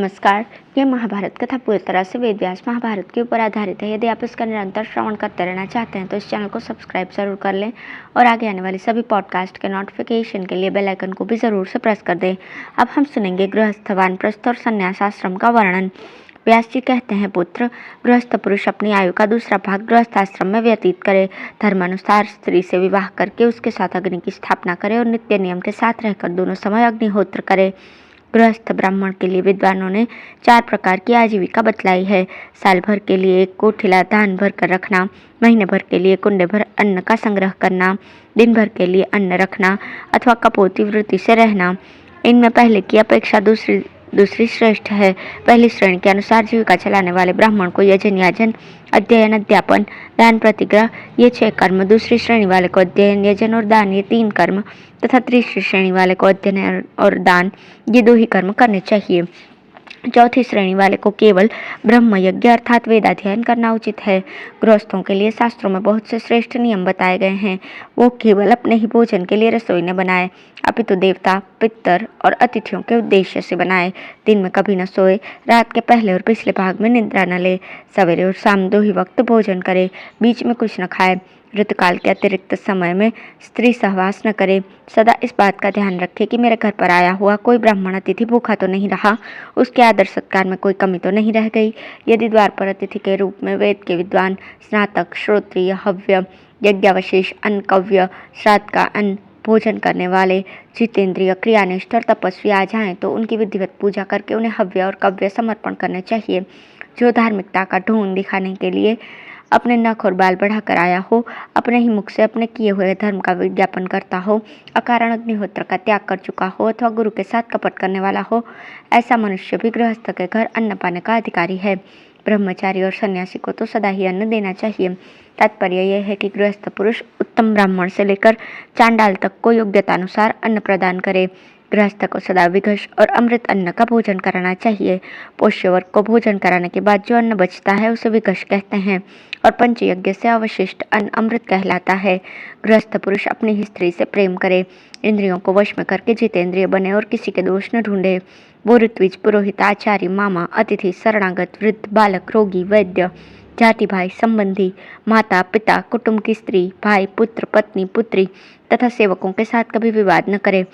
नमस्कार। यह महाभारत कथा पूरी तरह से वेद व्यास महाभारत के ऊपर आधारित है। यदि आप इसका निरंतर श्रवण करते रहना चाहते हैं तो इस चैनल को सब्सक्राइब जरूर कर लें और आगे आने वाली सभी पॉडकास्ट के नोटिफिकेशन के लिए बेल आइकन को भी जरूर से प्रेस कर दें। अब हम सुनेंगे गृहस्थ, वानप्रस्थ और संन्यास आश्रम का वर्णन। व्यास जी कहते हैं, पुत्र, गृहस्थ पुरुष अपनी आयु का दूसरा भाग गृहस्थ आश्रम में व्यतीत करे। धर्मानुसार स्त्री से विवाह करके उसके साथ अग्नि की स्थापना करे और नित्य नियम के साथ रहकर दोनों समय अग्निहोत्र करे। गृहस्थ ब्राह्मण के लिए विद्वानों ने 4 प्रकार की आजीविका बतलाई है। साल भर के लिए एक कोठिला धान भर कर रखना, महीने भर के लिए कुंडे भर अन्न का संग्रह करना, दिन भर के लिए अन्न रखना अथवा कपोती वृत्ति से रहना। इनमें पहले की अपेक्षा दूसरी श्रेष्ठ है। पहली श्रेणी के अनुसार जीविका चलाने वाले ब्राह्मण को यजन, याजन, अध्ययन, अध्यापन, दान, प्रतिग्रह ये 6 कर्म, दूसरी श्रेणी वाले को अध्ययन, यजन और दान ये 3 कर्म तथा तीसरी श्रेणी वाले को अध्ययन और दान ये 2 ही कर्म करने चाहिए। चौथी श्रेणी वाले को केवल ब्रह्म यज्ञ अर्थात वेदाध्ययन करना उचित है। गृहस्थों के लिए शास्त्रों में बहुत से श्रेष्ठ नियम बताए गए हैं। वो केवल अपने ही भोजन के लिए रसोई न बनाए, अपितु देवता, पितर और अतिथियों के उद्देश्य से बनाए। दिन में कभी न सोए, रात के पहले और पिछले भाग में निद्रा न ले, सवेरे और शाम 2 ही वक्त भोजन करे, बीच में कुछ न खाए। ऋतुकाल के अतिरिक्त समय में स्त्री सहवास न करे। सदा इस बात का ध्यान रखे कि मेरे घर पर आया हुआ कोई ब्राह्मण अतिथि भूखा तो नहीं रहा, उसके आदर सत्कार में कोई कमी तो नहीं रह गई। यदि द्वार पर अतिथि के रूप में वेद के विद्वान, स्नातक, श्रोत्रिय, हव्य, यज्ञावशेष, अन्न, कव्य, श्राद्ध का अन्न भोजन करने वाले, जितेंद्रिय, क्रियानिष्ठ और तपस्वी आ जाएं तो उनकी विधिवत पूजा करके उन्हें हव्य और कव्य समर्पण करने चाहिए। जो धार्मिकता का ढोंग दिखाने के लिए अपने नख और बाल बढ़ाकर आया हो, अपने ही मुख से अपने किए हुए धर्म का विज्ञापन करता हो, अकारण अग्निहोत्र का त्याग कर चुका हो अथवा गुरु के साथ कपट करने वाला हो, ऐसा मनुष्य भी गृहस्थ के घर अन्न पाने का अधिकारी है। ब्रह्मचारी और सन्यासी को तो सदा ही अन्न देना चाहिए। तात्पर्य यह है कि गृहस्थ पुरुष उत्तम ब्राह्मण से लेकर चांडाल तक को योग्यतानुसार अन्न प्रदान करे। गृहस्थ को सदा विघष और अमृत अन्न का भोजन कराना चाहिए। पोष्य वर्ग को भोजन कराने के बाद जो अन्न बचता है उसे विघष कहते हैं और पंचयज्ञ से अवशिष्ट अन्न अमृत कहलाता है। गृहस्थ पुरुष अपनी ही स्त्री से प्रेम करे, इंद्रियों को वश में करके जितेंद्रिय बने और किसी के दोष न ढूंढे। वो ऋत्विज, पुरोहित, आचार्य, मामा, अतिथि, शरणागत, वृद्ध, बालक, रोगी, वैद्य, जाति भाई, संबंधी, माता, पिता, कुटुंब की स्त्री, भाई, पुत्र, पत्नी, पुत्री तथा सेवकों के साथ कभी विवाद न करे।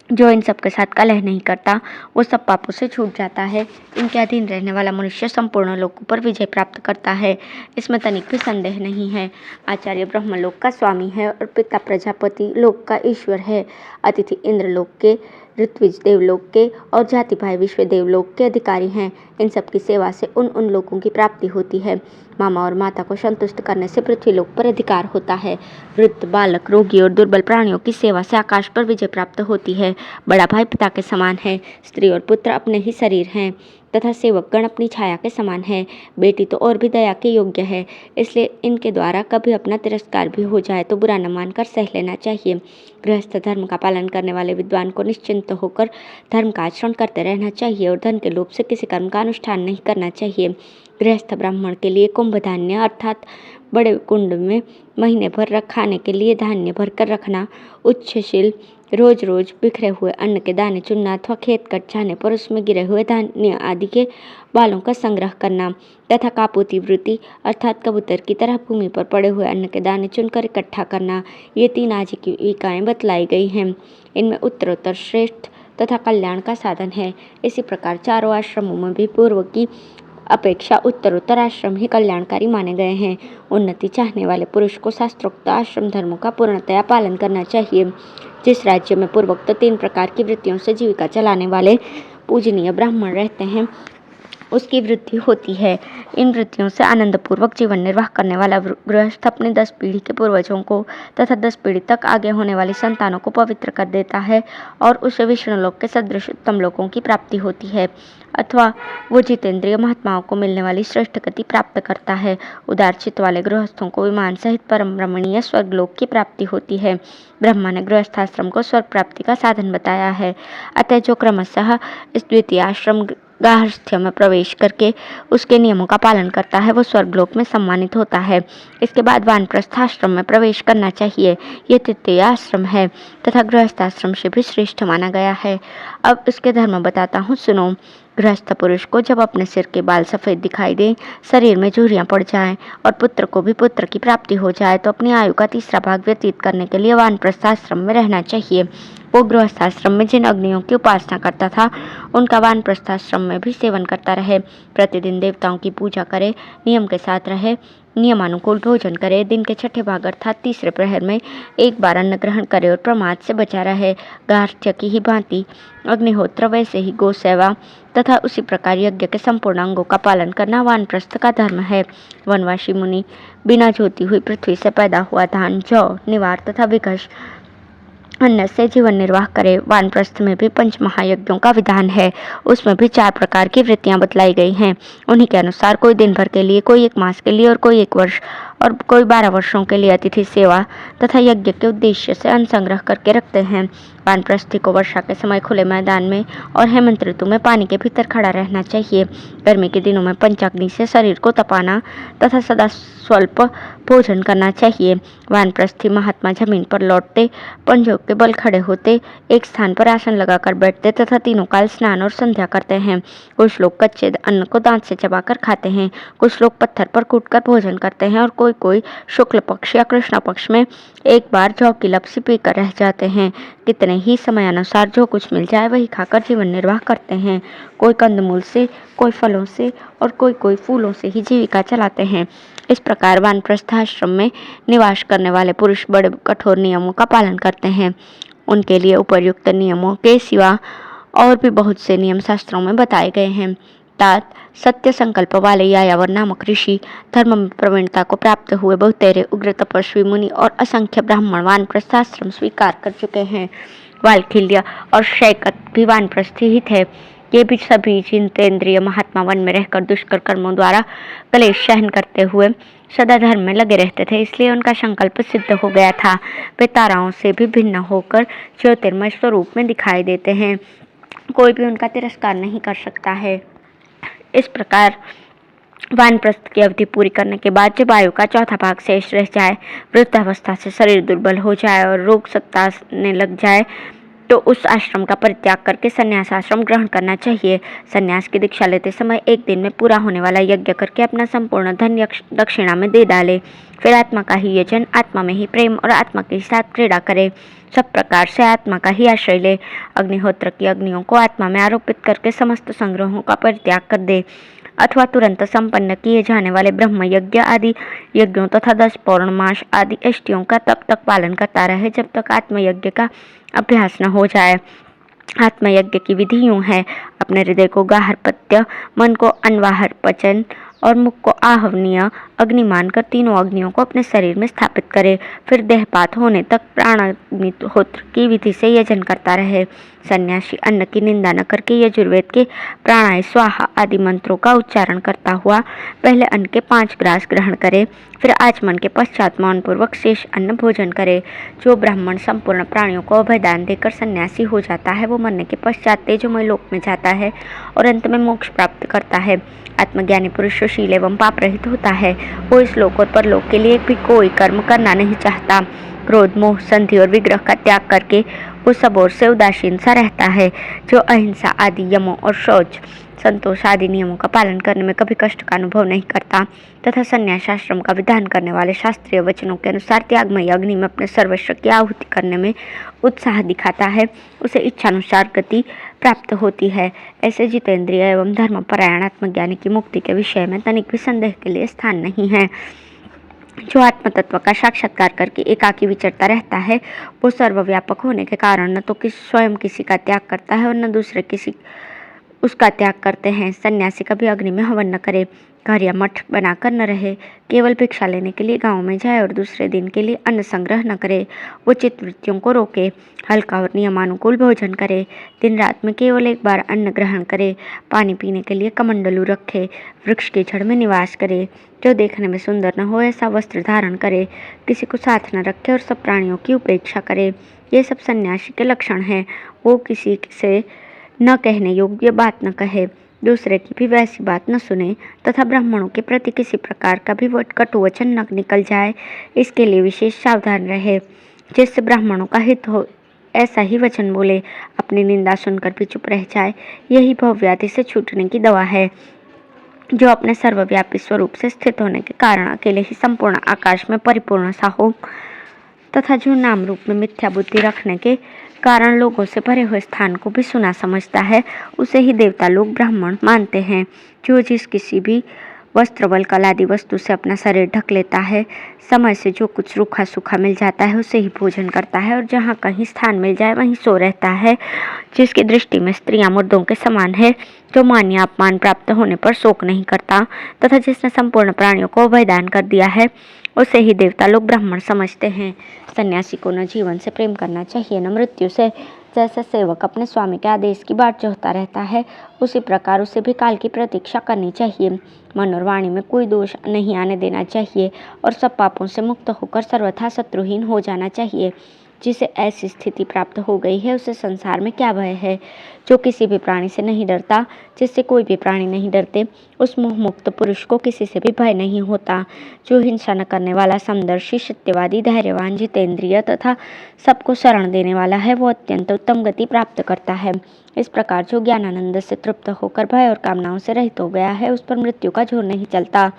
जो इन सब के साथ कलह नहीं करता वो सब पापों से छूट जाता है। इनके अधीन रहने वाला मनुष्य संपूर्ण लोकों पर विजय प्राप्त करता है, इसमें तनिक भी संदेह नहीं है। आचार्य ब्रह्मलोक का स्वामी है और पिता प्रजापति लोक का ईश्वर है। अतिथि इंद्रलोक के, ऋत्विज देवलोक के और जाति भाई विश्व देवलोक के अधिकारी हैं। इन सब की सेवा से उन लोकों की प्राप्ति होती है। मामा और माता को संतुष्ट करने से पृथ्वीलोक पर अधिकार होता है। वृद्ध, बालक, रोगी और दुर्बल प्राणियों की सेवा से आकाश पर विजय प्राप्त होती है। बड़ा भाई पिता के समान है, स्त्री और पुत्र अपने ही शरीर हैं तथा सेवक गण अपनी छाया के समान है। बेटी तो और भी दया के योग्य है, इसलिए इनके द्वारा कभी अपना तिरस्कार भी हो जाए तो बुरा न मानकर सह लेना चाहिए। गृहस्थ धर्म का पालन करने वाले विद्वान को निश्चिंत होकर धर्म का आचरण करते रहना चाहिए और धन के लोभ से किसी कर्म का अनुष्ठान नहीं करना चाहिए। गृहस्थ ब्राह्मण के लिए कुंभ धान्य अर्थात बड़े कुंड में महीने भर खाने के लिए धान्य भरकर रखना, उच्छृंखल रोज रोज बिखरे हुए अन्न के दाने चुनना अथवा खेत कट जाने पर उसमें गिरे हुए धान्य आदि के बालों का संग्रह करना तथा कापोती वृत्ति अर्थात कबूतर की तरह भूमि पर पड़े हुए अन्न के दाने चुनकर इकट्ठा करना, ये 3 आजीविकाएं बतलाई गई हैं। इनमें उत्तरोत्तर श्रेष्ठ तथा कल्याण का साधन है। इसी प्रकार चारों आश्रमों में भी पूर्व की अपेक्षा उत्तरोत्तर आश्रम ही कल्याणकारी माने गए हैं। उन्नति चाहने वाले पुरुष को शास्त्रोक्त आश्रम धर्मों का पूर्णतया पालन करना चाहिए। जिस राज्य में पूर्वोक्त 3 प्रकार की वृत्तियों से जीविका चलाने वाले पूजनीय ब्राह्मण रहते हैं उसकी वृद्धि होती है। इन वृत्तियों से आनंदपूर्वक जीवन निर्वाह करने वाला गृहस्थ अपनी 10 पीढ़ी के पूर्वजों को तथा 10 पीढ़ी तक आगे होने वाली संतानों को पवित्र कर देता है और उसे विष्णुलोक के सदृश उत्तम लोकों की प्राप्ति होती है अथवा वो जितेंद्रिय महात्माओं को मिलने वाली श्रेष्ठ गति प्राप्त करता है। उदार चित्त वाले गृहस्थों को विमान सहित परम रमणीय स्वर्गलोक की प्राप्ति होती है। ब्रह्मा ने गृहस्थाश्रम को स्वर्ग प्राप्ति का साधन बताया है। अतः जो क्रमशः इस द्वितीय आश्रम गार्हस्थ्य में प्रवेश करके उसके नियमों का पालन करता है वो स्वर्गलोक में सम्मानित होता है। इसके बाद वानप्रस्थाश्रम में प्रवेश करना चाहिए। यह तृतीय आश्रम है तथा गृहस्थाश्रम से भी श्रेष्ठ माना गया है। अब इसके धर्म बताता हूँ, सुनो। गृहस्थ पुरुष को जब अपने सिर के बाल सफ़ेद दिखाई दे, शरीर में झुर्रियाँ पड़ जाएं और पुत्र को भी पुत्र की प्राप्ति हो जाए तो अपनी आयु का तीसरा भाग व्यतीत करने के लिए वानप्रस्थ आश्रम में रहना चाहिए। वो गृहस्थाश्रम में जिन अग्नियों की उपासना करता था उनका वानप्रस्थ आश्रम में भी सेवन करता रहे। प्रतिदिन देवताओं की पूजा करे, नियम के साथ रहे, नियमानुकूल भोजन करे, दिन के छठे भाग अर्थात तीसरे प्रहर में एक बार अन्न ग्रहण करे और प्रमाद से बचा रहे। गार्हस्थ्य की ही भांति अग्निहोत्र वैसे ही गो सेवा तथा उसी प्रकार यज्ञ के संपूर्ण अंगों का पालन करना वानप्रस्थ का धर्म है। वनवासी मुनि बिना जोती हुई पृथ्वी से पैदा हुआ धान, जौ, निवार तथा विघस अन्न से जीवन निर्वाह करे। वानप्रस्थ में भी पंच महायज्ञों का विधान है। उसमें भी 4 प्रकार की वृत्तियां बतलाई गई हैं। उन्हीं के अनुसार कोई दिन भर के लिए, कोई 1 मास के लिए और कोई 1 वर्ष और कोई 12 वर्षों के लिए अतिथि सेवा तथा यज्ञ के उद्देश्य से अन्न संग्रह करके रखते हैं। वानप्रस्थी को वर्षा के समय खुले मैदान में और हेमंत ऋतु में पानी के भीतर खड़ा रहना चाहिए। गर्मी के दिनों में पंचाग्नि से शरीर को तपाना तथा सदा स्वल्प भोजन करना चाहिए। वानप्रस्थी महात्मा जमीन पर लौटते, पंजों के बल खड़े होते, एक स्थान पर आसन लगाकर बैठते तथा तीनों काल स्नान और संध्या करते हैं। कुछ लोग कच्चे अन्न को दांत से चबाकर खाते हैं, कुछ लोग पत्थर पर कूटकर भोजन करते हैं और कोई शुक्ल पक्ष या कृष्ण पक्ष में एक बार जौ की लपसी पीकर रह जाते हैं। कितने ही समय अनुसार जो कुछ मिल जाए वही खाकर जीवन निर्वाह करते हैं। कोई कंदमूल से, कोई फलों से और कोई फूलों से ही जीविका चलाते हैं। इस प्रकार वानप्रस्थ आश्रम में निवास करने वाले पुरुष बड़े कठोर नियमों का पालन करते हैं। उनके लिए उपर्युक्त नियमों के सिवा और भी बहुत से नियम शास्त्रों में बताए गए हैं। तात सत्य संकल्प वाले यायावर नामक ऋषि, धर्म में प्रवीणता को प्राप्त हुए बहुतेरे उग्र तपस्वी मुनि और असंख्य ब्राह्मण वानप्रस्थ आश्रम स्वीकार कर चुके हैं। वालखिल्य और शैकत भी वानप्रस्थी ही थे। ये भी सभी जितेंद्रिय महात्मा वन में रहकर दुष्कर कर्मों द्वारा क्लेश सहन करते हुए सदा धर्म में लगे रहते थे, इसलिए उनका संकल्प सिद्ध हो गया था। वे ताराओं से भी भिन्न होकर ज्योतिर्मय स्वरूप में दिखाई देते हैं। कोई भी उनका तिरस्कार नहीं कर सकता है। इस प्रकार वानप्रस्थ की अवधि पूरी करने के बाद जब आयु का चौथा भाग शेष रह जाए, वृद्धावस्था से शरीर दुर्बल हो जाए और रोग सताने लग जाए तो उस आश्रम का परित्याग करके संन्यास आश्रम ग्रहण करना चाहिए। संन्यास की दीक्षा लेते समय एक दिन में पूरा होने वाला यज्ञ करके अपना संपूर्ण धन दक्षिणा में दे डाले। फिर आत्मा का ही यजन, आत्मा में ही प्रेम और आत्मा के साथ क्रीड़ा करे। सब प्रकार से आत्मा का ही आश्रय ले। अग्निहोत्र की अग्नियों को आत्मा में आरोपित करके समस्त संग्रहों का परित्याग कर दे, अथवा तुरंत संपन्न किए जाने वाले ब्रह्म यज्ञ आदि यज्ञों तथा 10 पौर्णमास आदि अष्टियों का तब तक पालन करता रहे जब तक आत्मयज्ञ का अभ्यास न हो जाए। आत्मयज्ञ की विधि यूं है: अपने हृदय को गार्हपत्य, मन को अन्वाहर पचन और मुख को आहवनीय अग्नि मानकर तीनों अग्नियों को अपने शरीर में स्थापित करे। फिर देहपात होने तक प्राणाग्निहोत्र की विधि से यजन करता रहे। सन्यासी अन्न की निंदा न करके यजुर्वेद के प्राणाय स्वाहा आदि मंत्रों का उच्चारण करता हुआ पहले अन्न के 5 ग्रास ग्रहण करे, फिर आचमन के पश्चात मौनपूर्वक शेष अन्न भोजन करे। जो ब्राह्मण संपूर्ण प्राणियों को अभयदान देकर सन्यासी हो जाता है वो मरने के पश्चात तेजोमय लोक में जाता है और अंत में मोक्ष प्राप्त करता है। आत्मज्ञानी पुरुष सुशील एवं पाप रहित होता है। वो इस लोक और परलोक के लिए भी कोई कर्म करना नहीं चाहता। क्रोध, मोह, संधि और विग्रह का त्याग करके वो सब ओर से उदासीन सा रहता है। जो अहिंसा आदि यमों और शौच, संतोष आदि नियमों का पालन करने में कभी कष्ट का अनुभव नहीं करता तथा संन्यास आश्रम का विधान करने वाले शास्त्रीय वचनों के अनुसार त्यागमयी अग्नि में अपने सर्वस्व की आहुति करने में उत्साह दिखाता है, उसे इच्छानुसार गति प्राप्त होती है। ऐसे जितेंद्रिय एवं धर्मपरायण आत्मज्ञानी की मुक्ति के विषय में तनिक भी संदेह के लिए स्थान नहीं है। जो आत्म तत्व का साक्षात्कार करके एकाकी विचरता रहता है वो सर्वव्यापक होने के कारण न तो स्वयं किसी का त्याग करता है और न दूसरे किसी उसका त्याग करते हैं। सन्यासी कभी अग्नि में हवन न करे, घर या मठ बनाकर न रहे, केवल भिक्षा लेने के लिए गांव में जाए और दूसरे दिन के लिए अन्न संग्रह न करे। वो चित्तवृत्तियों को रोके, हल्का और नियमानुकूल भोजन करे, दिन रात में केवल एक बार अन्न ग्रहण करे, पानी पीने के लिए कमंडलू रखे, वृक्ष की जड़ में निवास करे, जो देखने में सुंदर न हो ऐसा वस्त्र धारण करे, किसी को साथ न रखे और सब प्राणियों की उपेक्षा करे। ये सब सन्यासी के लक्षण हैं। वो किसी से न कहने योग्य बात न कहे, दूसरे की भी वैसी बात न सुने तथा ब्राह्मणों के प्रति किसी प्रकार का भी कटु वचन न निकल जाए, इसके लिए विशेष सावधान रहे, जिससे ब्राह्मणों का हित हो ऐसा ही वचन बोले, अपनी निंदा सुनकर भी चुप रह जाए, यही भवव्याधि से छूटने की दवा है। जो अपने सर्वव्यापी स्वरूप से स्थित होने के कारण अकेले ही संपूर्ण आकाश में परिपूर्ण सा हो, तथा जो नाम रूप में मिथ्या बुद्धि रखने के कारण लोगों से भरे हुए स्थान को भी सुना समझता है, उसे ही देवता लोग ब्राह्मण मानते हैं। जो जिस किसी भी वस्त्र बल कलादि वस्तु से अपना शरीर ढक लेता है, समय से जो कुछ रूखा सूखा मिल जाता है उसे ही भोजन करता है, और जहाँ कहीं स्थान मिल जाए वहीं सो रहता है, जिसकी दृष्टि में स्त्रियां मुर्दों के समान है, जो मान या अपमान प्राप्त होने पर शोक नहीं करता, तथा जिसने संपूर्ण प्राणियों को अभयदान कर दिया है, उसे ही देवता लोग ब्राह्मण समझते हैं। सन्यासी को न जीवन से प्रेम करना चाहिए न मृत्यु से। जैसे सेवक अपने स्वामी के आदेश की बाट जोहता रहता है, उसी प्रकार उसे भी काल की प्रतीक्षा करनी चाहिए। मन और वाणी में कोई दोष नहीं आने देना चाहिए, और सब पापों से मुक्त होकर सर्वथा शत्रुहीन हो जाना चाहिए। जिसे ऐसी स्थिति प्राप्त हो गई है, उसे संसार में क्या भय है। जो किसी भी प्राणी से नहीं डरता, जिससे कोई भी प्राणी नहीं डरते, उस मोह मुक्त पुरुष को किसी से भी भय नहीं होता। जो हिंसा न करने वाला, समदर्शी, सत्यवादी, धैर्यवान, जितेंद्रिय तथा सबको शरण देने वाला है, वो अत्यंत उत्तम गति प्राप्त करता है। इस प्रकार जो ज्ञानानंद से तृप्त होकर भय और कामनाओं से रहित हो गया है, उस पर मृत्यु का जोर नहीं चलता,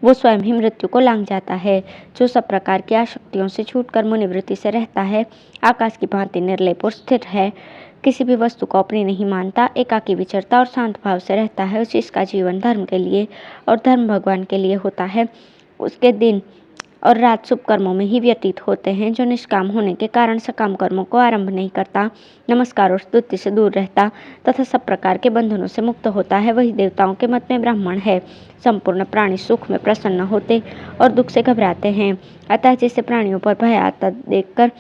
वो स्वयं ही मृत्यु को लांघ जाता है। जो सब प्रकार की आसक्तियों से छूटकर मुनिवृत्ति से रहता है, आकाश की भांति निर्लेप और स्थिर है, किसी भी वस्तु को अपनी नहीं मानता, एकाकी विचरता और शांत भाव से रहता है, जिसका जीवन धर्म के लिए और धर्म भगवान के लिए होता है, उसके दिन और रात शुभ कर्मों में ही व्यतीत होते हैं। जो निष्काम होने के कारण सकाम कर्मों को आरंभ नहीं करता, नमस्कार और स्तुति से दूर रहता तथा सब प्रकार के बंधनों से मुक्त होता है, वही देवताओं के मत में ब्राह्मण है। संपूर्ण प्राणी सुख में प्रसन्न होते और दुख से घबराते हैं, अतः जिसे प्राणियों पर भय आता देखकर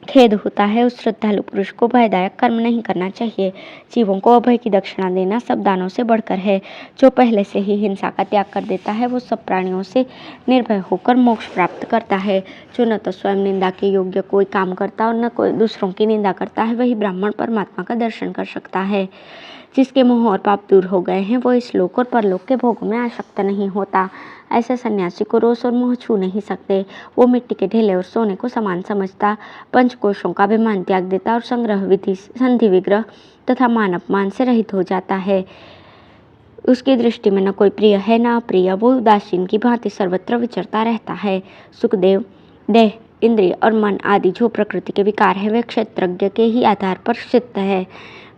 खेद होता है, उस श्रद्धालु पुरुष को भयदायक कर्म नहीं करना चाहिए। जीवों को अभय की दक्षिणा देना सब दानों से बढ़कर है। जो पहले से ही हिंसा का त्याग कर देता है, वो सब प्राणियों से निर्भय होकर मोक्ष प्राप्त करता है। जो न तो स्वयं निंदा के योग्य कोई काम करता और न कोई दूसरों की निंदा करता है, वही ब्राह्मण परमात्मा का दर्शन कर सकता है। जिसके मोह और पाप दूर हो गए हैं, वो इस लोक और परलोक के भोगों में आसक्त नहीं होता। ऐसे सन्यासी को रोष और मोह छू नहीं सकते। वो मिट्टी के ढेले और सोने को समान समझता, पंचकोशों का अभिमान त्याग देता और संग्रह विधि, संधि विग्रह तथा मान अपमान से रहित हो जाता है। उसकी दृष्टि में न कोई प्रिय है न अप्रिय, वो उदासीन की भांति सर्वत्र विचरता रहता है। सुखदेव, देह, इंद्रिय और मन आदि जो प्रकृति के विकार है, वे क्षेत्रज्ञ के ही आधार पर सिद्ध है।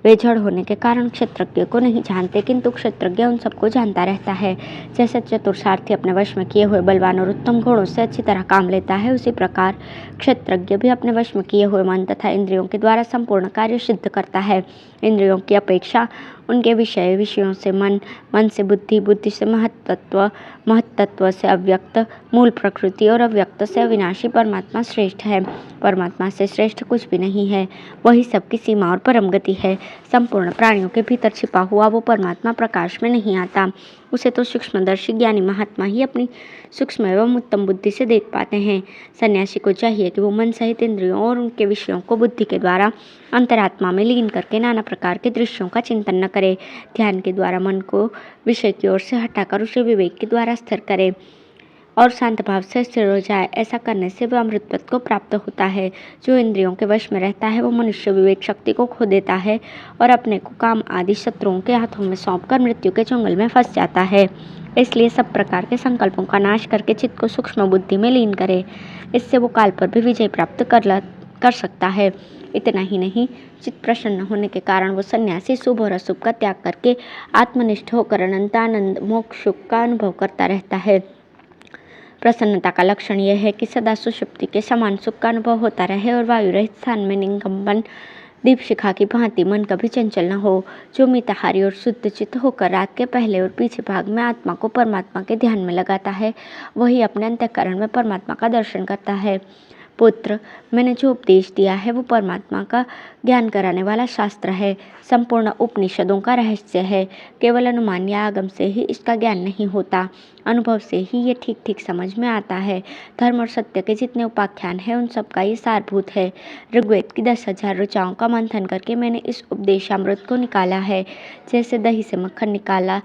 वे जड़ होने के कारण क्षेत्रज्ञ को नहीं जानते, किंतु क्षेत्रज्ञ उन सबको जानता रहता है। जैसे चतुर अपने वश में किए हुए बलवान और उत्तम घोड़ों से अच्छी तरह काम लेता है, उसी प्रकार क्षेत्रज्ञ भी अपने वश में किए हुए मन तथा इंद्रियों के द्वारा संपूर्ण कार्य सिद्ध करता है। इंद्रियों की अपेक्षा उनके विषय, विषयों से मन, मन से बुद्धि, बुद्धि से महत्तत्व, महत्तत्व से अव्यक्त, मूल प्रकृति और अव्यक्त से अविनाशी परमात्मा श्रेष्ठ है। परमात्मा से श्रेष्ठ कुछ भी नहीं है, वही सबकी सीमा और परम गति है। संपूर्ण प्राणियों के भीतर छिपा हुआ वो परमात्मा प्रकाश में नहीं आता, उसे तो सूक्ष्मदर्शी ज्ञानी महात्मा ही अपनी सूक्ष्म एवं उत्तम बुद्धि से देख पाते हैं। सन्यासी को चाहिए कि वो मन सहित इंद्रियों और उनके विषयों को बुद्धि के द्वारा अंतरात्मा में लीन करके नाना प्रकार के दृश्यों का चिंतन न करे। ध्यान के द्वारा मन को विषय की ओर से हटाकर उसे विवेक के द्वारा स्थिर करे और शांत भाव से स्थिर हो जाए। ऐसा करने से वह अमृतपद को प्राप्त होता है। जो इंद्रियों के वश में रहता है, वो मनुष्य विवेक शक्ति को खो देता है और अपने को काम आदि शत्रुओं के हाथों में सौंपकर मृत्यु के चंगुल में फंस जाता है। इसलिए सब प्रकार के संकल्पों का नाश करके चित्त को सूक्ष्म बुद्धि में लीन करे, इससे वो काल पर भी विजय प्राप्त कर सकता है। इतना ही नहीं, चित्त प्रसन्न होने के कारण वो सन्यासी शुभ और अशुभ का त्याग करके आत्मनिष्ठ होकर अनंत आनंद मोक्ष सुख का अनुभव करता रहता है। प्रसन्नता का लक्षण यह है कि सदा सुषुप्ति के समान सुख का अनुभव होता रहे और वायु रहित स्थान में निगंबन दीप शिखा की भांति मन कभी चंचल न हो। जो मिताहारी और शुद्ध चित्त होकर रात के पहले और पीछे भाग में आत्मा को परमात्मा के ध्यान में लगाता है, वही अपने अंतःकरण में परमात्मा का दर्शन करता है। पुत्र, मैंने जो उपदेश दिया है वो परमात्मा का ज्ञान कराने वाला शास्त्र है, संपूर्ण उपनिषदों का रहस्य है। केवल अनुमान या आगम से ही इसका ज्ञान नहीं होता, अनुभव से ही ये ठीक ठीक समझ में आता है। धर्म और सत्य के जितने उपाख्यान हैं, उन सब का ये सारभूत है। ऋग्वेद की 10,000 ऋचाओं का मंथन करके मैंने इस उपदेशामृत को निकाला है। जैसे दही से मक्खन निकाला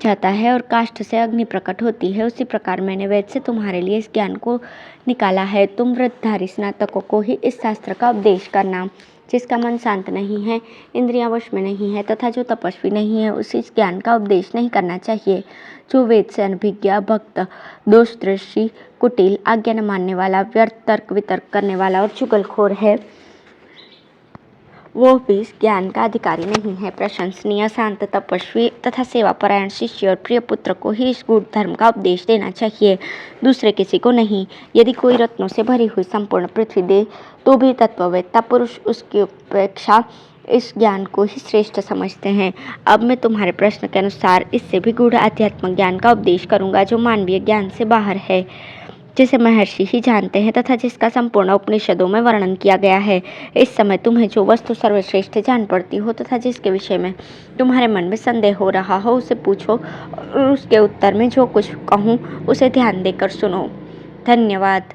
जाता है और काष्ठ से अग्नि प्रकट होती है, उसी प्रकार मैंने वेद से तुम्हारे लिए इस ज्ञान को निकाला है। तुम व्रतधारी स्नातकों को ही इस शास्त्र का उपदेश करना। जिसका मन शांत नहीं है, इंद्रियां वश में नहीं है तथा जो तपस्वी नहीं है, उसे इस ज्ञान का उपदेश नहीं करना चाहिए। जो वेद से अनभिज्ञ, भक्त, दोषदृष्टि, कुटिल, आज्ञा न मानने वाला, व्यर्थ तर्क वितर्क करने वाला और चुगलखोर है, वो भी इस ज्ञान का अधिकारी नहीं है। प्रशंसनीय, शांत, तपस्वी तथा सेवापरायण शिष्य और प्रिय पुत्र को ही इस गूढ़ धर्म का उपदेश देना चाहिए, दूसरे किसी को नहीं। यदि कोई रत्नों से भरी हुई संपूर्ण पृथ्वी दे तो भी तत्ववेत्ता पुरुष उसकी अपेक्षा इस ज्ञान को ही श्रेष्ठ समझते हैं। अब मैं तुम्हारे प्रश्न के अनुसार इससे भी गूढ़ आध्यात्मिक ज्ञान का उपदेश करूंगा, जो मानवीय ज्ञान से बाहर है, जिसे महर्षि ही जानते हैं तथा जिसका संपूर्ण उपनिषदों में वर्णन किया गया है। इस समय तुम्हें जो वस्तु सर्वश्रेष्ठ जान पड़ती हो तथा जिसके विषय में तुम्हारे मन में संदेह हो रहा हो, उसे पूछो और उसके उत्तर में जो कुछ कहूँ उसे ध्यान देकर सुनो। धन्यवाद।